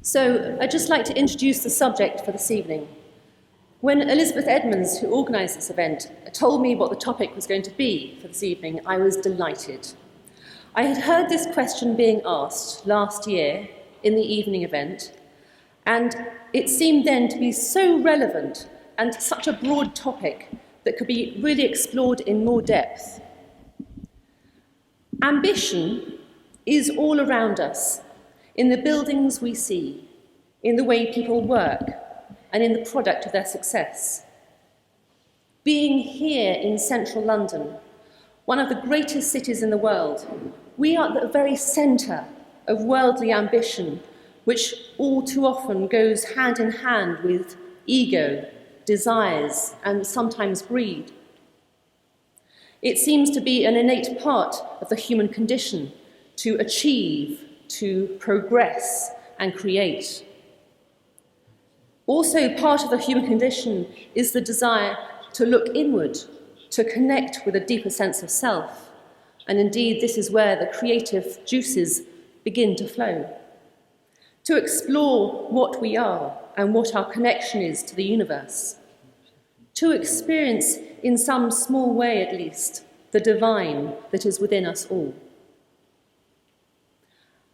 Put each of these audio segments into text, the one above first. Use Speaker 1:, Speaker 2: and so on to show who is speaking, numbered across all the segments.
Speaker 1: So I'd just like to introduce the subject for this evening. When Elizabeth Edmonds, who organised this event, told me what the topic was going to be for this evening, I was delighted. I had heard this question being asked last year in the evening event, and it seemed then to be so relevant and such a broad topic that could be really explored in more depth. Ambition is all around us, in the buildings we see, in the way people work, and in the product of their success. Being here in central London, one of the greatest cities in the world, we are at the very centre of worldly ambition, which all too often goes hand in hand with ego, desires, and sometimes greed. It seems to be an innate part of the human condition to achieve, to progress and create. Also, part of the human condition is the desire to look inward, to connect with a deeper sense of self. And indeed, this is where the creative juices begin to flow. To explore what we are and what our connection is to the universe. To experience, in some small way at least, the divine that is within us all.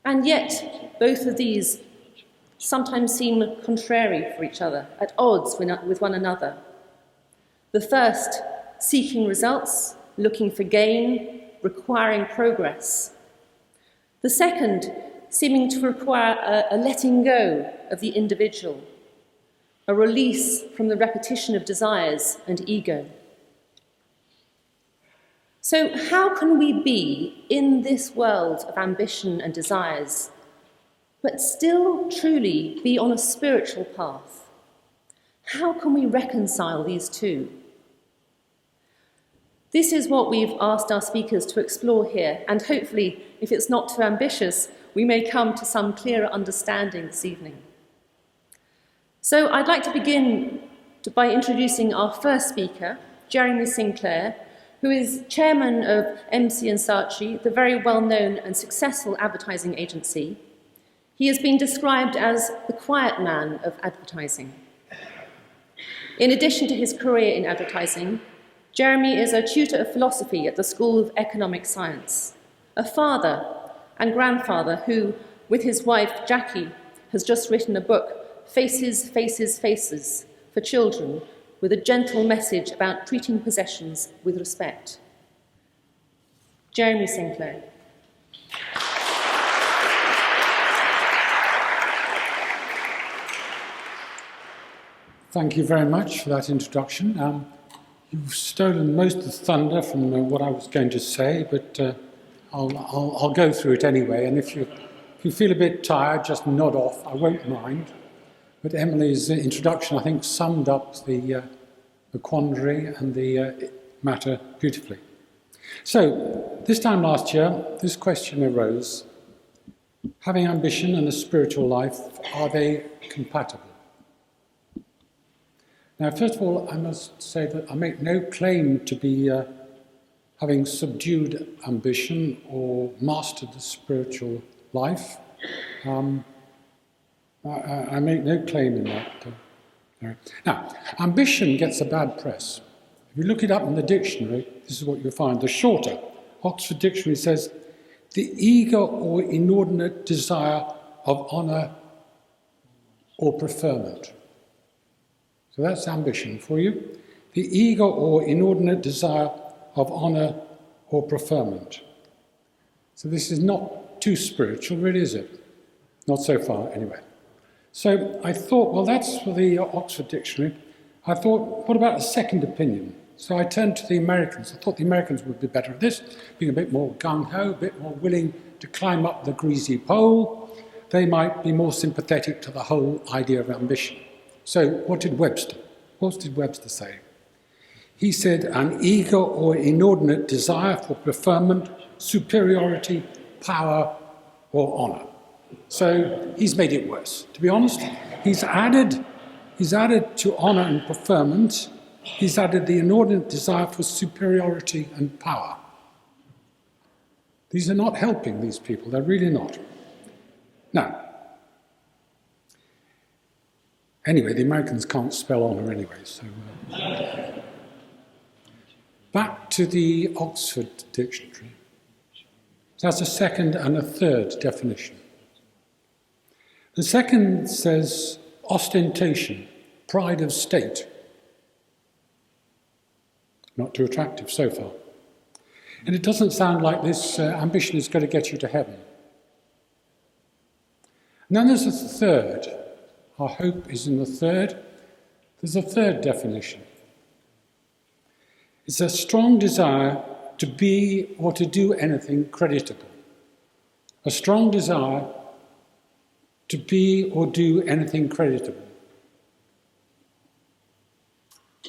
Speaker 1: And yet, both of these sometimes seem contrary for each other, at odds with one another. The first, seeking results, looking for gain, requiring progress. The second, seeming to require a letting go of the individual, a release from the repetition of desires and ego. So how can we be in this world of ambition and desires, but still truly be on a spiritual path? How can we reconcile these two? This is what we've asked our speakers to explore here, and hopefully, if it's not too ambitious, we may come to some clearer understanding this evening. So I'd like to begin by introducing our first speaker, Jeremy Sinclair, who is chairman of MC & Saatchi, the very well-known and successful advertising agency. He has been described as the quiet man of advertising. In addition to his career in advertising, Jeremy is a tutor of philosophy at the School of Economic Science, a father and grandfather who, with his wife Jackie, has just written a book, Faces, Faces, Faces, for children, with a gentle message about treating possessions with respect. Jeremy Sinclair.
Speaker 2: Thank you very much for that introduction. You've stolen most of the thunder from what I was going to say, but I'll go through it anyway. And if you feel a bit tired, just nod off. I won't mind. But Emily's introduction, I think, summed up the quandary and the matter beautifully. So, this time last year, this question arose: having ambition and a spiritual life, are they compatible? Now, first of all, I must say that I make no claim to be having subdued ambition or mastered the spiritual life. I make no claim in that. Now, ambition gets a bad press. If you look it up in the dictionary, this is what you'll find. The shorter Oxford Dictionary says, the eager or inordinate desire of honour or preferment. So that's ambition for you. The eager or inordinate desire of honour or preferment. So this is not too spiritual, really, is it? Not so far, anyway. So I thought, well, that's for the Oxford Dictionary. I thought, what about a second opinion? So I turned to the Americans. I thought the Americans would be better at this, being a bit more gung-ho, a bit more willing to climb up the greasy pole. They might be more sympathetic to the whole idea of ambition. So what did Webster say? He said, an eager or inordinate desire for preferment, superiority, power, or honour. So he's made it worse. To be honest, he's added to honour and preferment, he's added the inordinate desire for superiority and power. These are not helping these people, they're really not. Now, Anyway, the Americans can't spell honour anyway, so... Back to the Oxford Dictionary. That's a second and a third definition. The second says ostentation, pride of state. Not too attractive so far. And it doesn't sound like this ambition is going to get you to heaven. And then there's a third. Our hope is in the third. There's a third definition. It's a strong desire to be or to do anything creditable. A strong desire to be or do anything creditable.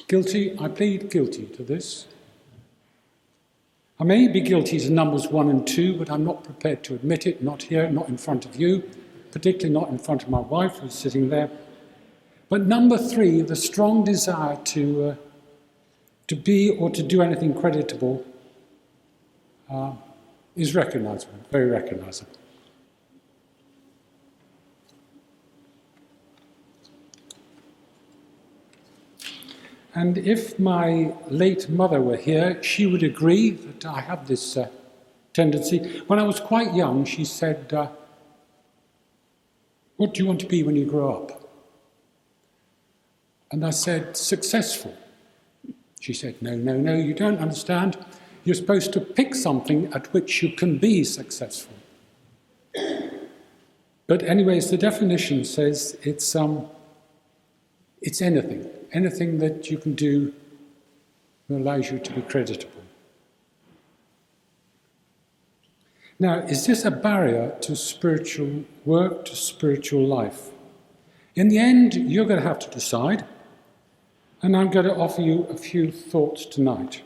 Speaker 2: Guilty, I plead guilty to this. I may be guilty to numbers 1 and 2, but I'm not prepared to admit it, not here, not in front of you, particularly not in front of my wife who's sitting there. But number 3, the strong desire to be or to do anything creditable is recognisable, very recognisable. And if my late mother were here, she would agree that I have this tendency. When I was quite young, she said, "What do you want to be when you grow up?" And I said, "Successful." She said, no, you don't understand. You're supposed to pick something at which you can be successful. But anyways, the definition says it's anything that you can do that allows you to be creditable. Now, is this a barrier to spiritual work, to spiritual life? In the end, you're going to have to decide, and I'm going to offer you a few thoughts tonight.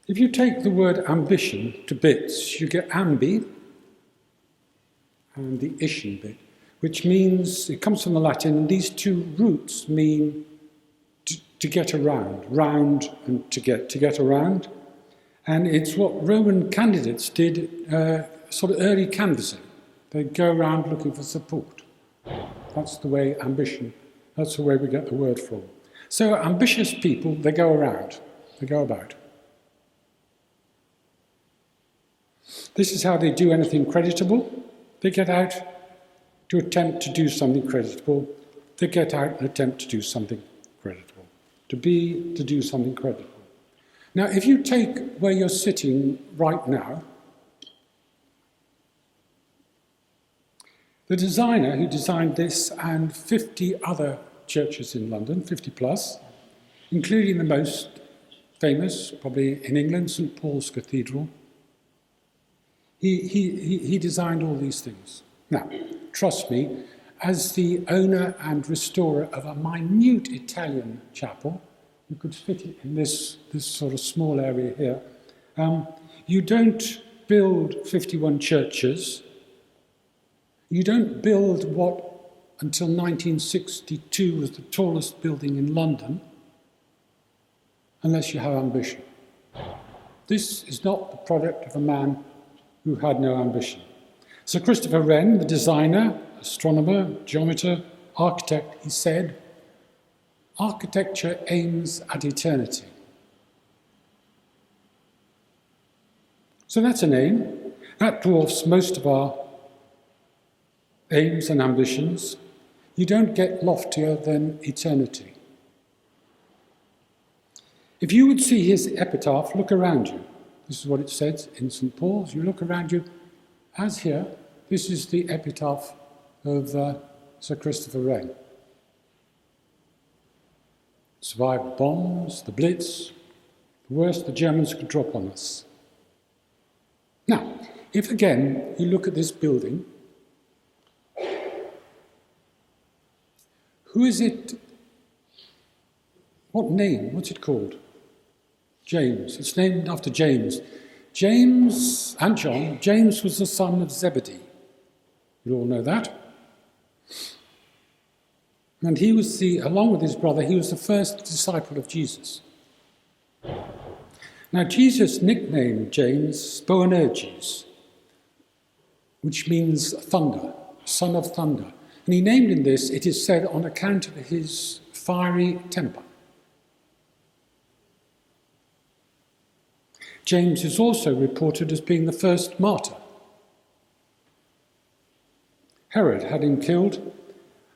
Speaker 2: If you take the word ambition to bits, you get ambi and the ischen bit, which means, it comes from the Latin, and these two roots mean to get around, round and to get around. And it's what Roman candidates did, sort of early canvassing. They'd go around looking for support. That's the way ambition, that's the way we get the word from. So ambitious people, they go around, they go about. This is how they do anything creditable. They get out to attempt to do something creditable. They get out and attempt to do something creditable. To do something creditable. Now, if you take where you're sitting right now, the designer who designed this and 50 other churches in London, 50 plus, including the most famous, probably in England, St. Paul's Cathedral, he designed all these things. Now, trust me, as the owner and restorer of a minute Italian chapel, you could fit it in this sort of small area here. You don't build 51 churches. You don't build what, until 1962, was the tallest building in London, unless you have ambition. This is not the product of a man who had no ambition. Sir Christopher Wren, the designer, astronomer, geometer, architect, he said, "Architecture aims at eternity." So that's an aim. That dwarfs most of our aims and ambitions. You don't get loftier than eternity. If you would see his epitaph, look around you. This is what it says in St. Paul's. You look around you, as here, this is the epitaph of Sir Christopher Wren. Survived bombs, the Blitz, the worst the Germans could drop on us. Now, if again you look at this building, who is it? What name? What's it called? James. It's named after James. James and John. James was the son of Zebedee. You all know that. And he was along with his brother, he was the first disciple of Jesus. Now, Jesus nicknamed James Boanerges, which means thunder, son of thunder. And he named him this, it is said, on account of his fiery temper. James is also reported as being the first martyr. Herod had him killed,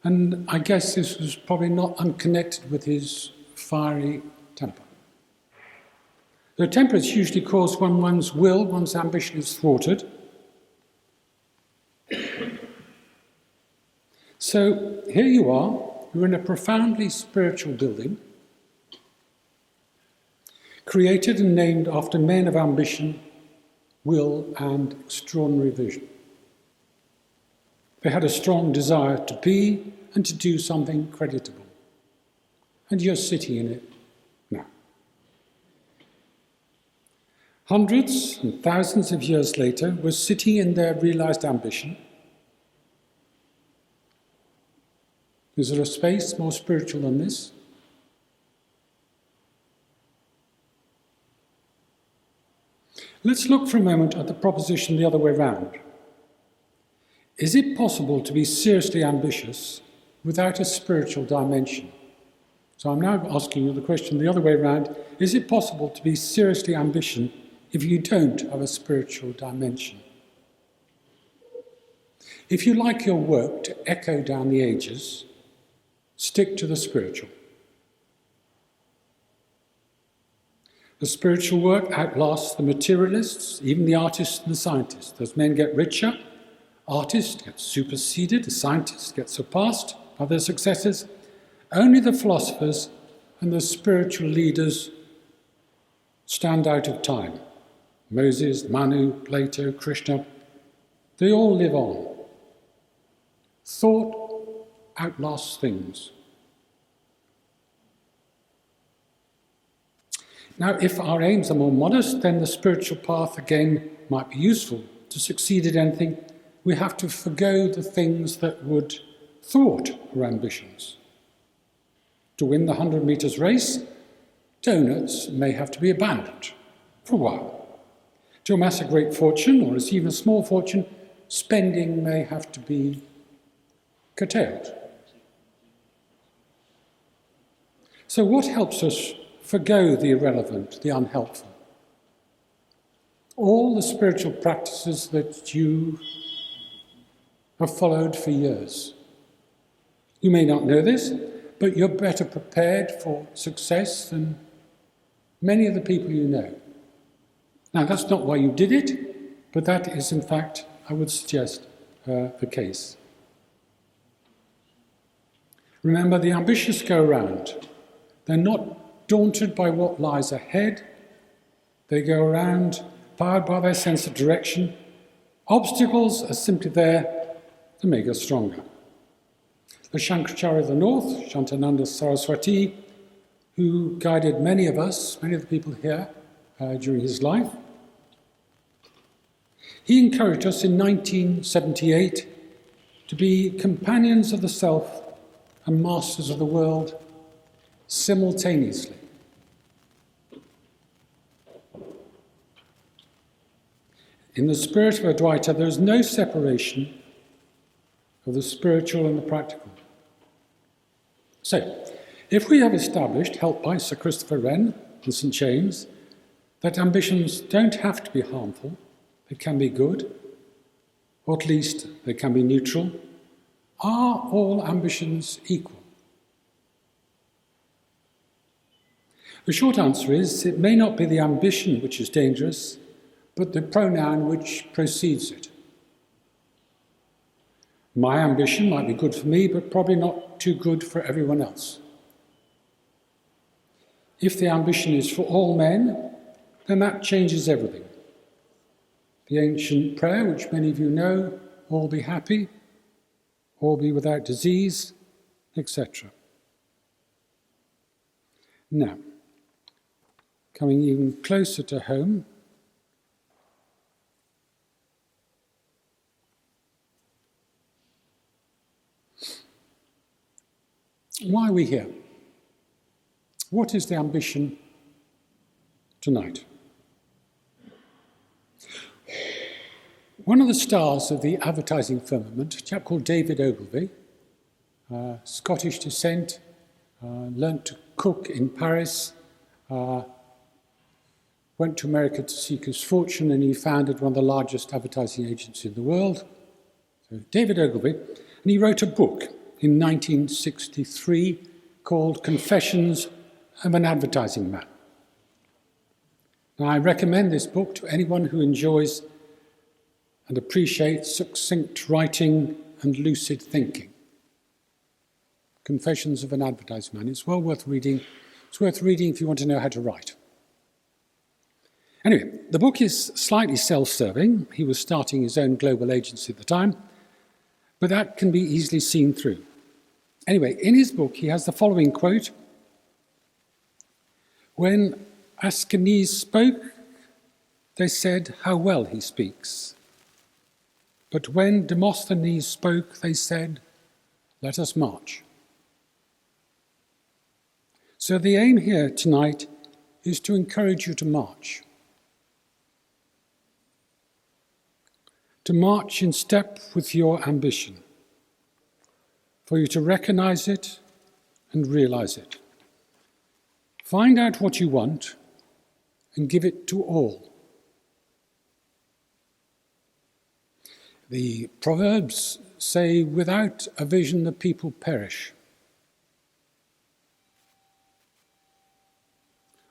Speaker 2: and I guess this was probably not unconnected with his fiery temper. Though temper is usually caused when one's will, one's ambition is thwarted. So here you are, you're in a profoundly spiritual building, created and named after men of ambition, will, and extraordinary vision. They had a strong desire to be and to do something creditable. And you're sitting in it now. Hundreds and thousands of years later, we're sitting in their realized ambition. Is there a space more spiritual than this? Let's look for a moment at the proposition the other way round. Is it possible to be seriously ambitious without a spiritual dimension? So I'm now asking you the question the other way around. Is it possible to be seriously ambitious if you don't have a spiritual dimension? If you like your work to echo down the ages, stick to the spiritual. The spiritual work outlasts the materialists, even the artists and the scientists. As men get richer, artists get superseded, the scientists get surpassed by their successors. Only the philosophers and the spiritual leaders stand out of time. Moses, Manu, Plato, Krishna, they all live on. Thought outlasts things. Now, if our aims are more modest, then the spiritual path again might be useful. To succeed at anything, we have to forgo the things that would thwart our ambitions. To win the 100 metres race, donuts may have to be abandoned for a while. To amass a great fortune or receive a small fortune, spending may have to be curtailed. So what helps us forgo the irrelevant, the unhelpful? All the spiritual practices that you have followed for years. You may not know this, but you're better prepared for success than many of the people you know. Now, that's not why you did it, but that is, in fact, I would suggest, the case. Remember, the ambitious go around. They're not daunted by what lies ahead. They go around powered by their sense of direction. Obstacles are simply there to make us stronger. The Shankaracharya of the North, Shantananda Saraswati, who guided many of us, many of the people here, during his life, he encouraged us in 1978 to be companions of the self and masters of the world simultaneously. In the spirit of Advaita, there is no separation of the spiritual and the practical. So, if we have established, helped by Sir Christopher Wren and St. James, that ambitions don't have to be harmful, they can be good, or at least they can be neutral, are all ambitions equal? The short answer is, it may not be the ambition which is dangerous, but the pronoun which precedes it. My ambition might be good for me, but probably not too good for everyone else. If the ambition is for all men, then that changes everything. The ancient prayer, which many of you know, all be happy, all be without disease, etc. Now, coming even closer to home, why are we here? What is the ambition tonight? One of the stars of the advertising firmament, a chap called David Ogilvy, Scottish descent, learnt to cook in Paris, went to America to seek his fortune, and he founded one of the largest advertising agencies in the world. So David Ogilvy, and he wrote a book in 1963 called Confessions of an Advertising Man. Now, I recommend this book to anyone who enjoys and appreciates succinct writing and lucid thinking. Confessions of an Advertising Man. It's well worth reading. It's worth reading if you want to know how to write. Anyway, the book is slightly self-serving. He was starting his own global agency at the time, but that can be easily seen through. Anyway, in his book, he has the following quote: "When Ascanius spoke, they said how well he speaks. But when Demosthenes spoke, they said, let us march." So the aim here tonight is to encourage you to march. To march in step with your ambition, for you to recognize it and realize it. Find out what you want and give it to all. The Proverbs say, without a vision the people perish.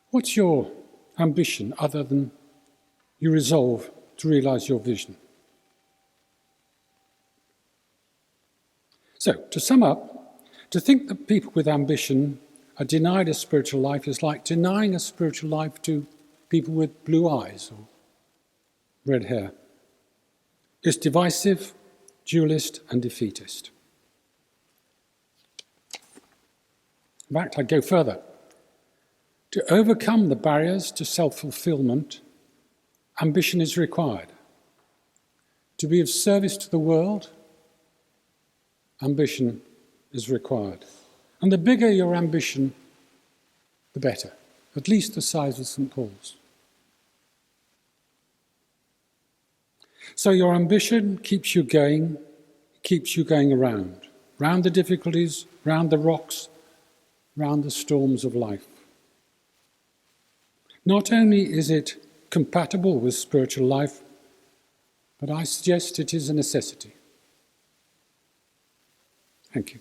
Speaker 2: What's your ambition other than you resolve to realize your vision? So, to sum up, to think that people with ambition are denied a spiritual life is like denying a spiritual life to people with blue eyes or red hair. It's divisive, dualist, and defeatist. In fact, I'd go further. To overcome the barriers to self-fulfillment, ambition is required. To be of service to the world, ambition is required. And the bigger your ambition, the better, at least the size of St. Paul's. So your ambition keeps you going around the difficulties, round the rocks, round the storms of life. Not only is it compatible with spiritual life, but I suggest it is a necessity. Thank you.